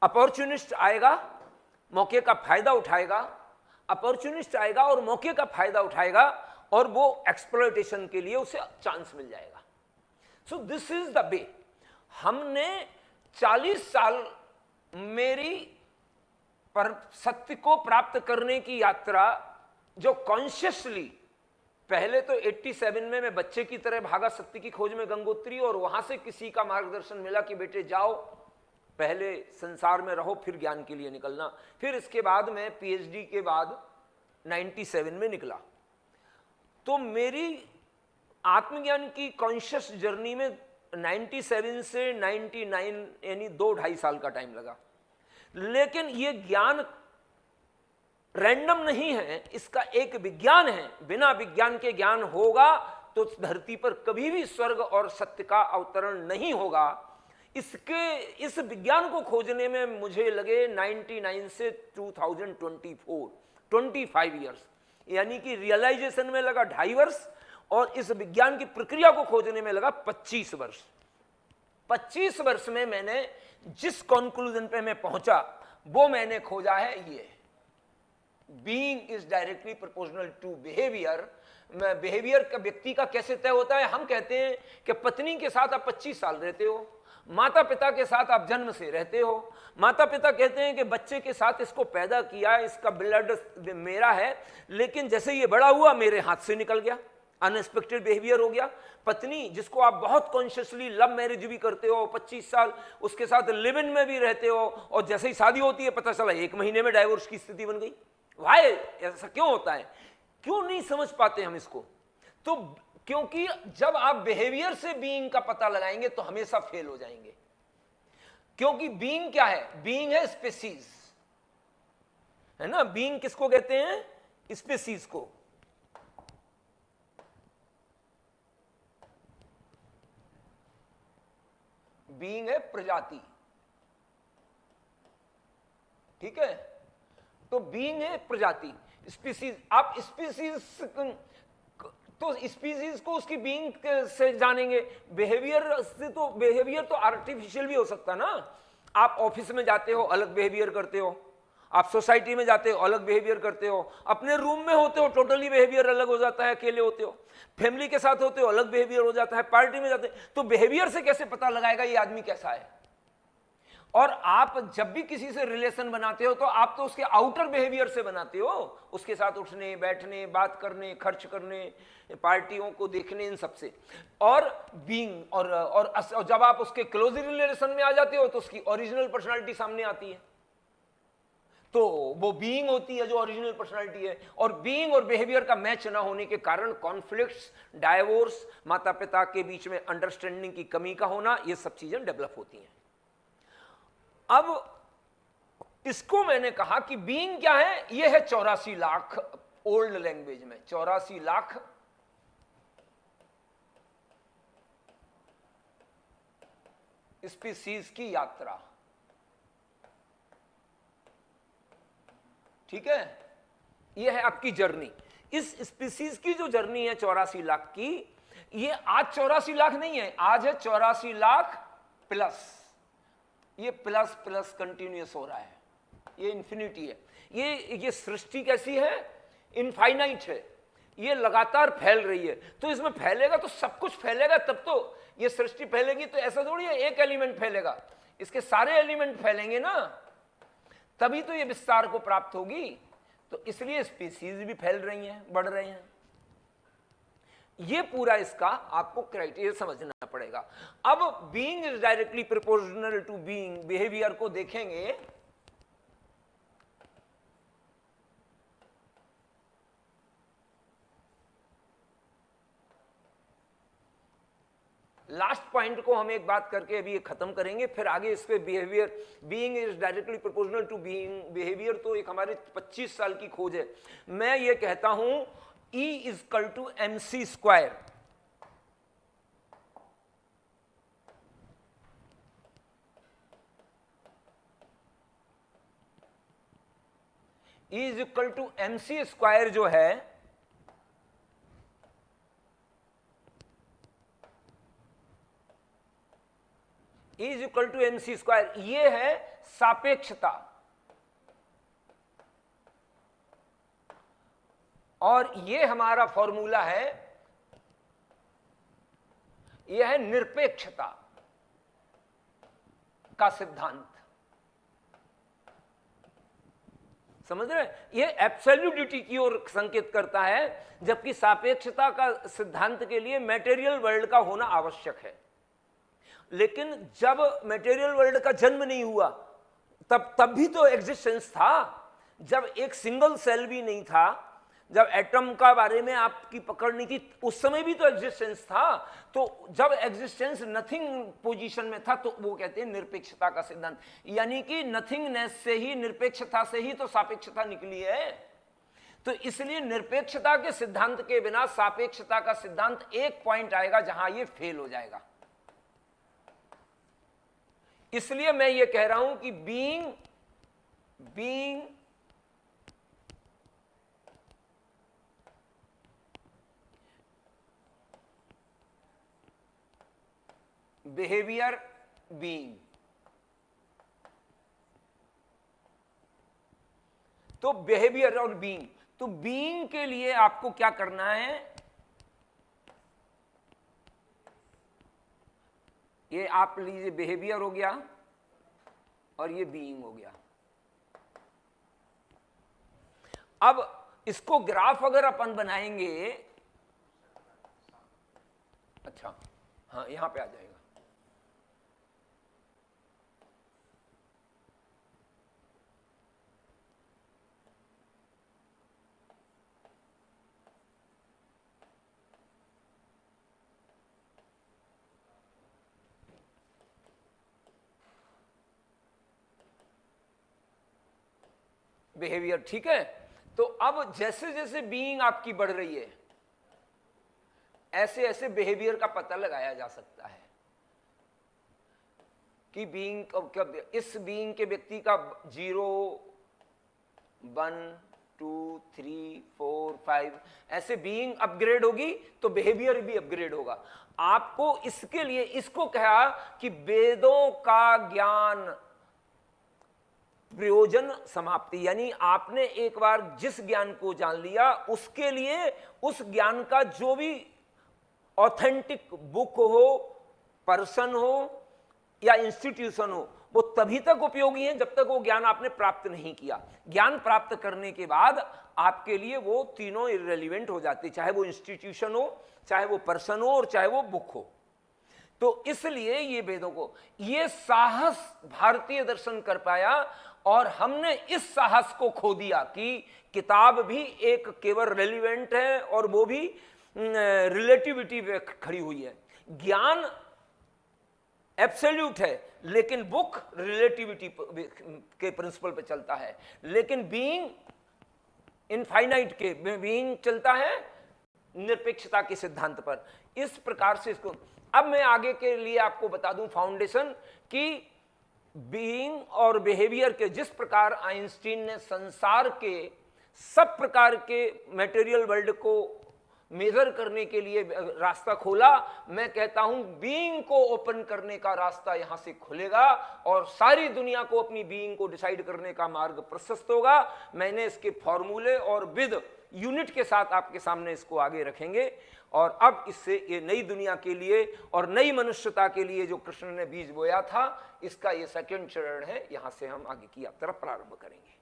Opportunist आएगा, मौके का फायदा उठाएगा, अपॉर्चुनिस्ट आएगा और मौके का फायदा उठाएगा और वो एक्सप्लॉयटेशन के लिए उसे चांस मिल जाएगा। So this is the way. हमने 40 साल मेरी पर सत्य को प्राप्त करने की यात्रा जो कॉन्शियसली, पहले तो 87 में मैं बच्चे की तरह भागा सत्य की खोज में गंगोत्री, और वहां से किसी का मार्गदर्शन मिला कि बेटे जाओ, पहले संसार में रहो, फिर ज्ञान के लिए निकलना। फिर इसके बाद मैं पीएचडी के बाद 97 में निकला। तो मेरी आत्मज्ञान की कॉन्शियस जर्नी में 97 से 99 यानी 2-2.5 साल का टाइम लगा। लेकिन ये ज्ञान रैंडम नहीं है, इसका एक विज्ञान है। बिना विज्ञान के ज्ञान होगा तो धरती पर कभी भी स्वर्ग और सत्य का अवतरण नहीं होगा। इस विज्ञान को खोजने में मुझे लगे 99 से 2024 25 ईयर्स, यानी कि रियलाइजेशन में लगा 2.5 वर्ष और इस विज्ञान की प्रक्रिया को खोजने में लगा 25 वर्ष। 25 वर्ष में मैंने जिस कंक्लूजन पे मैं पहुंचा वो मैंने खोजा है ये, being is directly proportional to behaviour. Behaviour का व्यक्ति का कैसे तय होता है? हम कहते हैं कि पत्नी के साथ आप 25 साल रहते हो, माता पिता के साथ आप जन्म से रहते हो। माता पिता कहते हैं कि बच्चे के साथ इसको पैदा किया, इसका ब्लड मेरा है, लेकिन जैसे ये बड़ा हुआ मेरे हाथ से निकल गया, अनएक्सपेक्टेड बिहेवियर हो गया। पत्नी जिसको आप बहुत कॉन्शियसली लव मैरिज भी करते हो, 25 साल उसके साथ लिव इन में भी रहते हो, और जैसे ही शादी होती है पता चला 1 महीने में डाइवोर्स की स्थिति बन गई। वाई? ऐसा क्यों होता है? क्यों नहीं समझ पाते हम इसको? तो क्योंकि जब आप बिहेवियर से बीइंग का पता लगाएंगे तो हमेशा फेल हो जाएंगे। क्योंकि बीइंग क्या है? बीइंग है स्पेसीज, है ना? बीइंग किसको कहते हैं? स्पेसीज को। बीइंग है प्रजाति, ठीक है? तो बीइंग है प्रजाति, स्पीसीज। आप स्पीसीज तो स्पीसीज को उसकी बीइंग से जानेंगे, बिहेवियर से तो बिहेवियर तो आर्टिफिशियल भी हो सकता ना। आप ऑफिस में जाते हो अलग बिहेवियर करते हो, आप सोसाइटी में जाते हो अलग बिहेवियर करते हो, अपने रूम में होते हो टोटली बिहेवियर अलग हो जाता है, अकेले होते हो, फैमिली के साथ होते हो अलग बिहेवियर हो जाता है, पार्टी में जाते हो। तो बिहेवियर से कैसे पता लगाएगा ये आदमी कैसा है? और आप जब भी किसी से रिलेशन बनाते हो तो आप तो उसके आउटर बिहेवियर से बनाते हो, उसके साथ उठने बैठने, बात करने, खर्च करने, पार्टियों को देखने, इन सब से। और बीइंग और जब आप उसके क्लोज रिलेशन में आ जाते हो तो उसकी ओरिजिनल पर्सनालिटी सामने आती है, तो वो बीइंग होती है जो ओरिजिनल पर्सनालिटी है। और बीइंग और बिहेवियर का मैच ना होने के कारण कॉन्फ्लिक्ट्स, डाइवोर्स, माता पिता के बीच में अंडरस्टैंडिंग की कमी का होना, ये सब चीजें डेवलप होती हैं। अब इसको मैंने कहा कि बीइंग क्या है? ये है 84 लाख, ओल्ड लैंग्वेज में 84 लाख स्पीसीज की यात्रा, ठीक है? ये है आपकी जर्नी। इस स्पीसीज की जो जर्नी है 84 लाख की, ये आज 84 लाख नहीं है, आज है 84 लाख प्लस। ये प्लस प्लस कंटिन्यूअस हो रहा है, ये इंफिनिटी है। ये सृष्टि कैसी है? इनफाइनाइट है, ये लगातार फैल रही है। तो इसमें फैलेगा तो सब कुछ फैलेगा, तब तो ये सृष्टि फैलेगी। तो ऐसा थोड़ी है एक एलिमेंट फैलेगा, इसके सारे एलिमेंट फैलेंगे ना, तभी तो ये विस्तार को प्राप्त होगी। तो इसलिए स्पीसीज भी फैल रही हैं, बढ़ रहे हैं। ये पूरा इसका आपको क्राइटेरिया समझना पड़ेगा। अब being is directly proportional to being, behaviour को देखेंगे। लास्ट पॉइंट को हम एक बात करके अभी ये खत्म करेंगे, फिर आगे इस पे behaviour, being is directly proportional to being, behaviour तो एक हमारे 25 साल की खोज है। मैं ये कहता हूं E is equal to mc square। E is equal to mc square जो है, E is equal equal to mc square, ये है सापेक्षता। और ये हमारा फॉर्मूला है, ये है निरपेक्षता का सिद्धांत। समझ रहे? ये एब्सोल्यूटिटी की ओर संकेत करता है, जबकि सापेक्षता का सिद्धांत के लिए मटेरियल वर्ल्ड का होना आवश्यक है। लेकिन जब मटेरियल वर्ल्ड का जन्म नहीं हुआ, तब भी तो एग्जिस्टेंस था। जब एक सिंगल सेल भी नहीं था, जब एटम का बारे में आपकी पकड़ नहीं थी, उस समय भी तो एग्जिस्टेंस था। तो जब एग्जिस्टेंस नथिंग पोजीशन में था, तो वो कहते हैं निरपेक्षता का सिद्धांत। यानी कि नथिंगनेस से ही, निरपेक्षता से ही तो सापेक्षता निकली है। तो इसलिए निरपेक्षता के सिद्धांत के बिना सापेक्षता का सिद्धांत एक पॉइंट आएगा जहां ये फेल हो जाएगा। इसलिए मैं ये कह रहा हूं कि बीइंग बिहेवियर बीइंग, तो बिहेवियर और बीइंग, तो बीइंग के लिए आपको क्या करना है, ये आप लीजिए बिहेवियर हो गया और ये बीइंग हो गया। अब इसको ग्राफ अगर अपन बनाएंगे, अच्छा हाँ यहां पे आ जाएगा। बिहेवियर, ठीक है। तो अब जैसे जैसे बीइंग आपकी बढ़ रही है, ऐसे ऐसे बिहेवियर का पता लगाया जा सकता है कि बीइंग कब, इस बीइंग के व्यक्ति का 0 1 2 3 4 5 ऐसे बीइंग अपग्रेड होगी तो बिहेवियर भी अपग्रेड होगा। आपको इसके लिए इसको कहा कि वेदों का ज्ञान प्रयोजन समाप्ति, यानी आपने एक बार जिस ज्ञान को जान लिया, उसके लिए उस ज्ञान का जो भी ऑथेंटिक बुक हो, पर्सन हो या इंस्टीट्यूशन हो, वो तभी तक उपयोगी है जब तक वो ज्ञान आपने प्राप्त नहीं किया। ज्ञान प्राप्त करने के बाद आपके लिए वो तीनों इररिलेवेंट हो जाते, चाहे वो इंस्टीट्यूशन हो, चाहे वो पर्सन हो और चाहे वो बुक हो। तो इसलिए ये वेदों को ये साहस भारतीय दर्शन कर पाया, और हमने इस साहस को खो दिया कि किताब भी एक केवल रेलिवेंट है और वो भी रिलेटिविटी पे खड़ी हुई है। ज्ञान एब्सोल्यूट है लेकिन बुक रिलेटिविटी के प्रिंसिपल पे चलता है, लेकिन बीइंग इनफाइनाइट के बीइंग चलता है निरपेक्षता के सिद्धांत पर। इस प्रकार से इसको अब मैं आगे के लिए आपको बता दूं फाउंडेशन कि बीइंग और बिहेवियर के जिस प्रकार आइंस्टीन ने संसार के सब प्रकार के मटेरियल वर्ल्ड को मेजर करने के लिए रास्ता खोला, मैं कहता हूं बीइंग को ओपन करने का रास्ता यहां से खुलेगा और सारी दुनिया को अपनी बीइंग को डिसाइड करने का मार्ग प्रशस्त होगा। मैंने इसके फॉर्मूले और विद यूनिट के साथ आपके सामने इसको आगे रखेंगे, और अब इससे ये नई दुनिया के लिए और नई मनुष्यता के लिए जो कृष्ण ने बीज बोया था, इसका ये सेकंड चरण है। यहां से हम आगे की यात्रा प्रारंभ करेंगे।